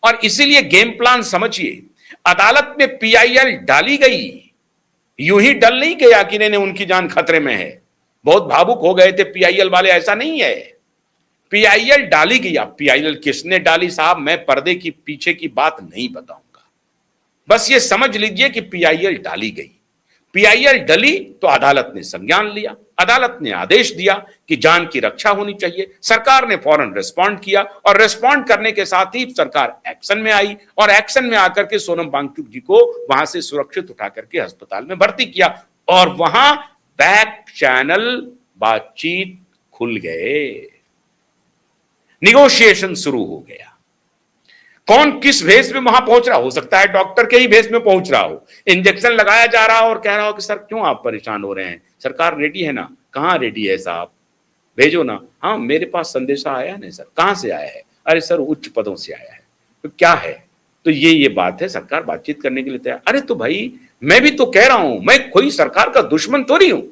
और इसीलिए game plan समझिए, अदालत में पीआईएल डाली गई, यूं ही डल नहीं गया कि नहीं उनकी जान खतरे में है, बहुत भावुक हो गए थे पीआईएल वाले, ऐसा नहीं है। पीआईएल डाली गई। अब पीआईएल किसने डाली साहब, मैं पर्दे की पीछे की बात नहीं बताऊंगा, बस ये समझ लीजिए कि पीआईएल डाली गई। पीआईएल डली तो अदालत ने संज्ञान लिया, अदालत ने आदेश दिया कि जान की रक्षा होनी चाहिए। सरकार ने फौरन रिस्पॉन्ड किया और रिस्पॉन्ड करने के साथ ही सरकार एक्शन में आई और एक्शन में आकर के सोनम वांगचुक जी को वहां से सुरक्षित उठा करके अस्पताल में भर्ती किया और वहां बैक चैनल बातचीत खुल गए, निगोशिएशन शुरू हो गया। कौन किस भेष में वहां पहुंच रहा, हो सकता है डॉक्टर के ही भेष में पहुंच रहा हो, इंजेक्शन लगाया जा रहा हो और कह रहा हो कि सर क्यों आप परेशान हो रहे हैं, सरकार रेडी है ना। कहां रेडी है साहब, भेजो ना। हाँ मेरे पास संदेशा आया है। सर कहां से आया है, अरे सर उच्च पदों से आया है। तो क्या है, तो ये बात है, सरकार बातचीत करने के लिए तैयार। अरे तो भाई मैं भी तो कह रहा हूं, मैं कोई सरकार का दुश्मन थोड़ी हूं,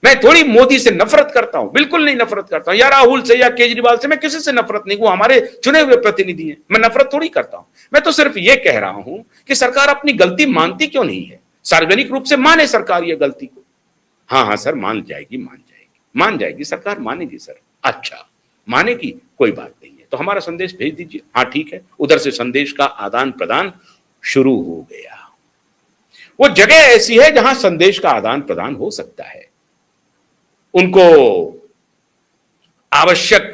मैं थोड़ी मोदी से नफरत करता हूं, बिल्कुल नहीं नफरत करता हूं, या राहुल से या केजरीवाल से, मैं किसी से नफरत नहीं, वो हमारे चुने हुए प्रतिनिधि हैं, मैं नफरत थोड़ी करता हूं। मैं तो सिर्फ ये कह रहा हूं कि सरकार अपनी गलती मानती क्यों नहीं है, सार्वजनिक रूप से माने सरकार ये गलती को। हाँ हाँ सर मान जाएगी, मान जाएगी सरकार, मानेगी सर। अच्छा मानेगी, कोई बात नहीं है, तो हमारा संदेश भेज दीजिए। हाँ ठीक है, उधर से संदेश का आदान प्रदान शुरू हो गया। वो जगह ऐसी है जहां संदेश का आदान प्रदान हो सकता है। उनको आवश्यक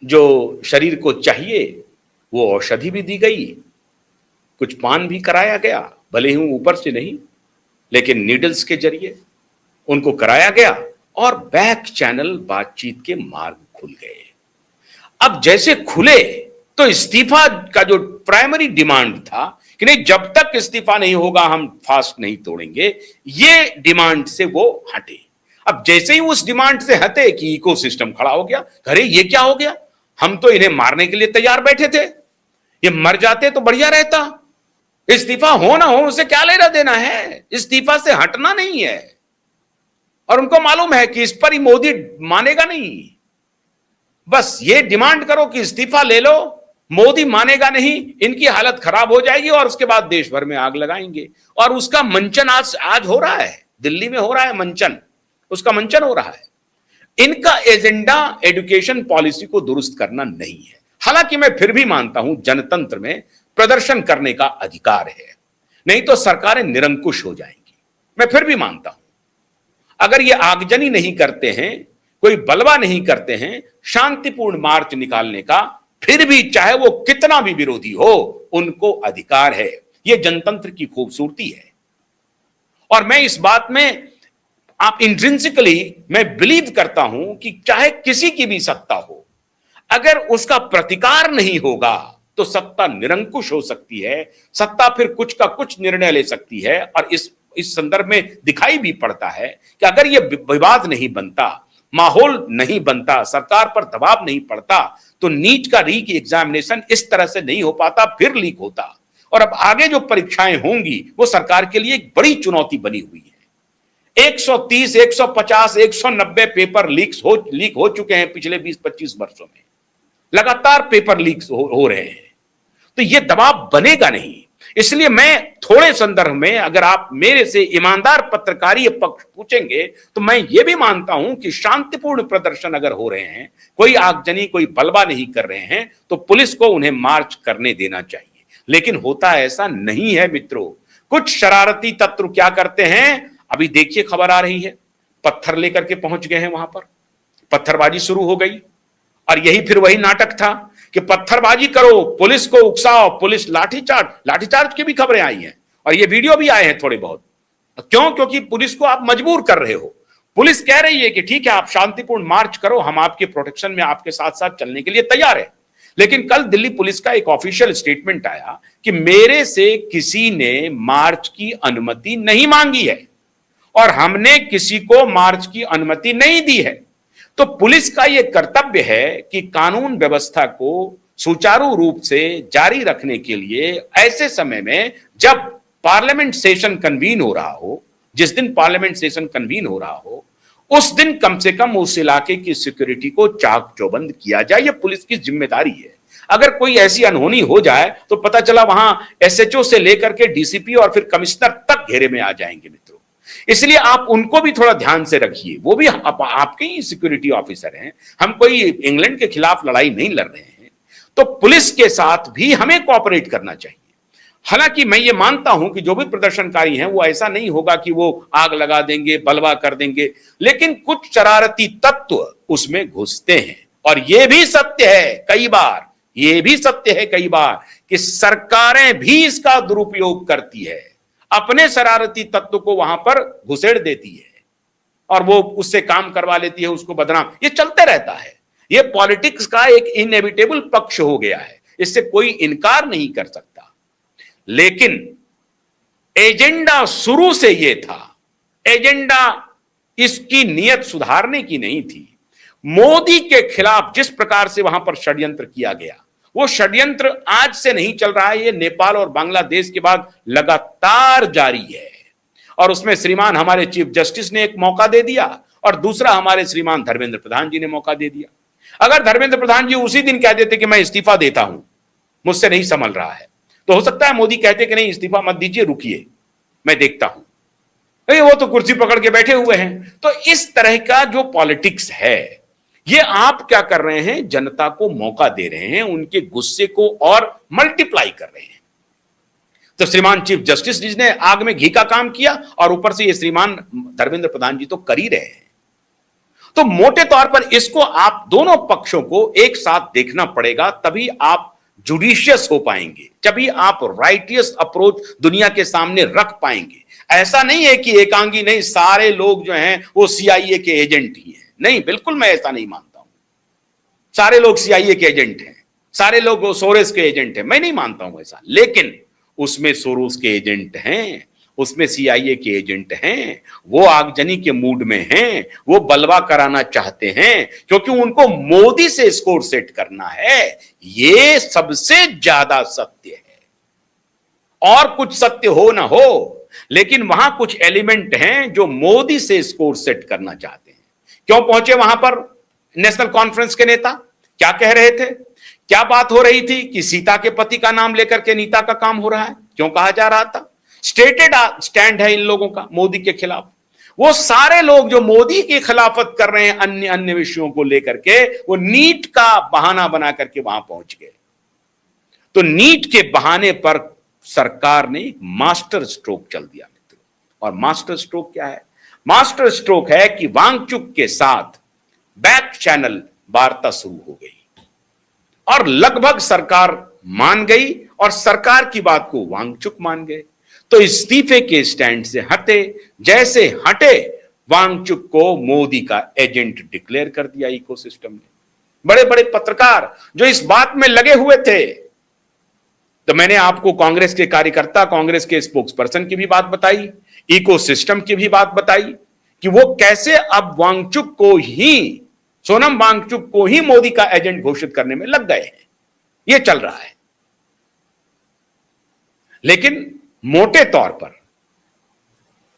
जो शरीर को चाहिए वो औषधि भी दी गई, कुछ पान भी कराया गया, भले ही ऊपर से नहीं लेकिन नीडल्स के जरिए उनको कराया गया और बैक चैनल बातचीत के मार्ग खुल गए। अब जैसे खुले तो इस्तीफा का जो प्राइमरी डिमांड था कि नहीं जब तक इस्तीफा नहीं होगा हम फास्ट नहीं तोड़ेंगे, ये डिमांड से वो हटे। अब जैसे ही उस डिमांड से हटे कि इकोसिस्टम खड़ा हो गया, अरे ये क्या हो गया, हम तो इन्हें मारने के लिए तैयार बैठे थे, ये मर जाते तो बढ़िया रहता, इस्तीफा हो ना हो उसे क्या लेना देना है, इस्तीफा से हटना नहीं है। और उनको मालूम है कि इस पर ही मोदी मानेगा नहीं, बस ये डिमांड करो कि इस्तीफा ले लो, मोदी मानेगा नहीं, इनकी हालत खराब हो जाएगी और उसके बाद देश भर में आग लगाएंगे। और उसका मंचन आज हो रहा है, दिल्ली में हो रहा है मंचन, उसका मंचन हो रहा है। इनका एजेंडा एजुकेशन पॉलिसी को दुरुस्त करना नहीं है। हालांकि मैं फिर भी मानता हूं जनतंत्र में प्रदर्शन करने का अधिकार है, नहीं तो सरकारें निरंकुश हो जाएंगी, मैं फिर भी मानता हूं। अगर ये आगजनी नहीं करते हैं, कोई बलवा नहीं करते हैं, शांतिपूर्ण मार्च निकालने का, फिर भी चाहे वो कितना भी विरोधी हो उनको अधिकार है। ये जनतंत्र की खूबसूरती है। और मैं इस बात में आप इंट्रिंसिकली मैं बिलीव करता हूं कि चाहे किसी की भी सत्ता हो, अगर उसका प्रतिकार नहीं होगा तो सत्ता निरंकुश हो सकती है, सत्ता फिर कुछ का कुछ निर्णय ले सकती है। और इस संदर्भ में दिखाई भी पड़ता है कि अगर यह विवाद नहीं बनता, माहौल नहीं बनता, सरकार पर दबाव नहीं पड़ता, तो नीट का री एग्जामिनेशन इस तरह से नहीं हो पाता, फिर लीक होता। और अब आगे जो परीक्षाएं होंगी वो सरकार के लिए एक बड़ी चुनौती बनी हुई है। 130, 150, 190 पेपर लीक हो चुके हैं पिछले 20-25 वर्षों में, लगातार पेपर लीक हो रहे हैं, तो यह दबाव बनेगा नहीं। इसलिए मैं थोड़े संदर्भ में अगर आप मेरे से ईमानदार पत्रकारीय पक्ष पूछेंगे तो मैं ये भी मानता हूं कि शांतिपूर्ण प्रदर्शन अगर हो रहे हैं, कोई आगजनी कोई बलवा नहीं कर रहे हैं, तो पुलिस को उन्हें मार्च करने देना चाहिए। लेकिन होता ऐसा नहीं है मित्रों। कुछ शरारती तत्व क्या करते हैं, अभी देखिए खबर आ रही है, पत्थर लेकर के पहुंच गए हैं वहां पर, पत्थरबाजी शुरू हो गई। और यही फिर वही नाटक था कि पत्थरबाजी करो, पुलिस को उकसाओ, पुलिस लाठीचार्ज की भी खबरें आई हैं और ये वीडियो भी आए हैं थोड़े बहुत। क्यों? क्योंकि पुलिस को आप मजबूर कर रहे हो। पुलिस कह रही है कि ठीक है आप शांतिपूर्ण मार्च करो, हम आपके प्रोटेक्शन में आपके साथ साथ चलने के लिए तैयार है। लेकिन कल दिल्ली पुलिस का एक ऑफिशियल स्टेटमेंट आया कि मेरे से किसी ने मार्च की अनुमति नहीं मांगी है और हमने किसी को मार्च की अनुमति नहीं दी है। तो पुलिस का यह कर्तव्य है कि कानून व्यवस्था को सुचारू रूप से जारी रखने के लिए ऐसे समय में जब पार्लियामेंट सेशन कन्वीन हो रहा हो, जिस दिन पार्लियामेंट सेशन कन्वीन हो रहा हो, उस दिन कम से कम उस इलाके की सिक्योरिटी को चाक चौबंद किया जाए। यह पुलिस की जिम्मेदारी है। अगर कोई ऐसी अनहोनी हो जाए तो पता चला वहां एसएचओ से लेकर के डीसीपी और फिर कमिश्नर तक घेरे में आ जाएंगे मित्रों। इसलिए आप उनको भी थोड़ा ध्यान से रखिए, वो भी आपके ही सिक्योरिटी ऑफिसर हैं। हम कोई इंग्लैंड के खिलाफ लड़ाई नहीं लड़ रहे हैं, तो पुलिस के साथ भी हमें कोऑपरेट करना चाहिए। हालांकि मैं ये मानता हूं कि जो भी प्रदर्शनकारी हैं वो ऐसा नहीं होगा कि वो आग लगा देंगे, बलवा कर देंगे, लेकिन कुछ शरारती तत्व उसमें घुसते हैं। और ये भी सत्य है कई बार, ये भी सत्य है कई बार कि सरकारें भी इसका दुरुपयोग करती है, अपने शरारती तत्व को वहां पर घुसेड़ देती है और वो उससे काम करवा लेती है, उसको बदनाम। ये चलते रहता है, ये पॉलिटिक्स का एक इनएविटेबल पक्ष हो गया है, इससे कोई इनकार नहीं कर सकता। लेकिन एजेंडा शुरू से ये था, एजेंडा इसकी नीयत सुधारने की नहीं थी। मोदी के खिलाफ जिस प्रकार से वहां पर षड्यंत्र किया गया, वो षड्यंत्र आज से नहीं चल रहा है, ये नेपाल और बांग्लादेश के बाद लगातार जारी है। और उसमें श्रीमान हमारे चीफ जस्टिस ने एक मौका दे दिया और दूसरा हमारे श्रीमान धर्मेंद्र प्रधान जी ने मौका दे दिया। अगर धर्मेंद्र प्रधान जी उसी दिन कह देते कि मैं इस्तीफा देता हूं, मुझसे नहीं संभल रहा है, तो हो सकता है मोदी कहते कि नहीं इस्तीफा मत दीजिए, रुकिए मैं देखता हूं। वो तो कुर्सी पकड़ के बैठे हुए हैं। तो इस तरह का जो पॉलिटिक्स है, ये आप क्या कर रहे हैं, जनता को मौका दे रहे हैं, उनके गुस्से को और मल्टीप्लाई कर रहे हैं। तो श्रीमान चीफ जस्टिस जी ने आग में घी का काम किया और ऊपर से ये श्रीमान धर्मेंद्र प्रधान जी तो कर ही रहे हैं। तो मोटे तौर पर इसको आप दोनों पक्षों को एक साथ देखना पड़ेगा, तभी आप जुडिशियस हो पाएंगे, तभी आप राइटियस अप्रोच दुनिया के सामने रख पाएंगे। ऐसा नहीं है कि एकांगी नहीं, सारे लोग जो हैं वो सीआईए के एजेंट ही हैं। नहीं, बिल्कुल मैं ऐसा नहीं मानता हूं सारे लोग सीआईए के एजेंट हैं, सारे लोग सोरेस के एजेंट हैं, मैं नहीं मानता हूं ऐसा। लेकिन उसमें सोरोस के एजेंट हैं, उसमें सीआईए के एजेंट हैं, वो आगजनी के मूड में हैं, वो बलवा कराना चाहते हैं क्योंकि उनको मोदी से स्कोर सेट करना है। ये सबसे ज्यादा सत्य है। और कुछ सत्य हो ना हो, लेकिन वहां कुछ एलिमेंट हैं जो मोदी से स्कोर सेट करना चाहते हैं। क्यों पहुंचे वहां पर नेशनल कॉन्फ्रेंस के नेता? क्या कह रहे थे? क्या बात हो रही थी कि सीता के पति का नाम लेकर के नीता का काम हो रहा है? क्यों कहा जा रहा था? स्टेटेड स्टैंड है इन लोगों का मोदी के खिलाफ। वो सारे लोग जो मोदी की खिलाफत कर रहे हैं अन्य अन्य विषयों को लेकर के, वो नीट का बहाना बना करके वहां पहुंच गए। तो नीट के बहाने पर सरकार ने एक मास्टर स्ट्रोक चल दिया मित्रों। और मास्टर स्ट्रोक क्या है? मास्टर स्ट्रोक है कि वांगचुक के साथ बैक चैनल वार्ता शुरू हो गई और लगभग सरकार मान गई और सरकार की बात को वांगचुक मान गए। तो इस्तीफे के स्टैंड से हटे, जैसे हटे वांगचुक को मोदी का एजेंट डिक्लेयर कर दिया इकोसिस्टम ने। बड़े बड़े पत्रकार जो इस बात में लगे हुए थे, तो मैंने आपको कांग्रेस के कार्यकर्ता, कांग्रेस के स्पोक्सपर्सन की भी बात बताई, इकोसिस्टम की भी बात बताई कि वो कैसे अब वांगचुक को ही, सोनम वांगचुक को ही मोदी का एजेंट घोषित करने में लग गए हैं। यह चल रहा है। लेकिन मोटे तौर पर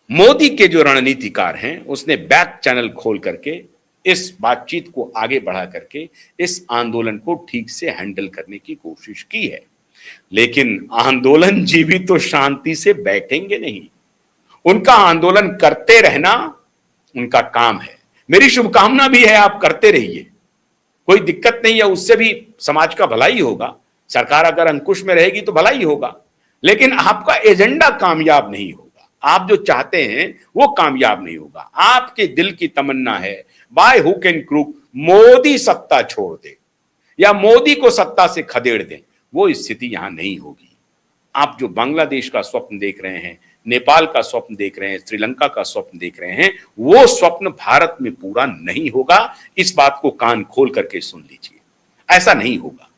मोदी के जो रणनीतिकार हैं, उसने बैक चैनल खोल करके इस बातचीत को आगे बढ़ा करके इस आंदोलन को ठीक से हैंडल करने की कोशिश की है। लेकिन आंदोलन जी भी तो शांति से बैठेंगे नहीं, उनका आंदोलन करते रहना उनका काम है। मेरी शुभकामना भी है, आप करते रहिए, कोई दिक्कत नहीं है, उससे भी समाज का भलाई होगा। सरकार अगर अंकुश में रहेगी तो भलाई होगा, लेकिन आपका एजेंडा कामयाब नहीं होगा। आप जो चाहते हैं वो कामयाब नहीं होगा। आपके दिल की तमन्ना है by hook and crook Modi सत्ता छोड़ दे या मोदी को सत्ता से खदेड़ दे, वो स्थिति यहां नहीं होगी। आप जो बांग्लादेश का स्वप्न देख रहे हैं, नेपाल का स्वप्न देख रहे हैं, श्रीलंका का स्वप्न देख रहे हैं, वो स्वप्न भारत में पूरा नहीं होगा। इस बात को कान खोल करके सुन लीजिए, ऐसा नहीं होगा।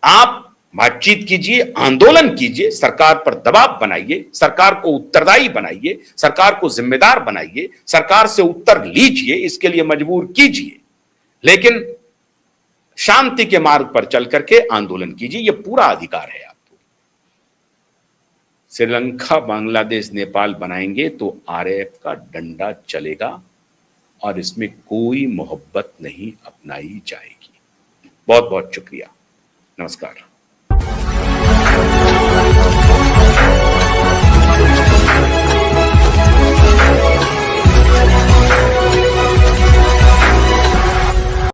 आप बातचीत कीजिए, आंदोलन कीजिए, सरकार पर दबाव बनाइए, सरकार को उत्तरदायी बनाइए, सरकार को जिम्मेदार बनाइए, सरकार से उत्तर लीजिए, इसके लिए मजबूर कीजिए, लेकिन शांति के मार्ग पर चल करके आंदोलन कीजिए, यह पूरा अधिकार है आपको। श्रीलंका, बांग्लादेश, नेपाल बनाएंगे तो आरएएफ का डंडा चलेगा और इसमें कोई मोहब्बत नहीं अपनाई जाएगी। बहुत बहुत शुक्रिया। नमस्कार।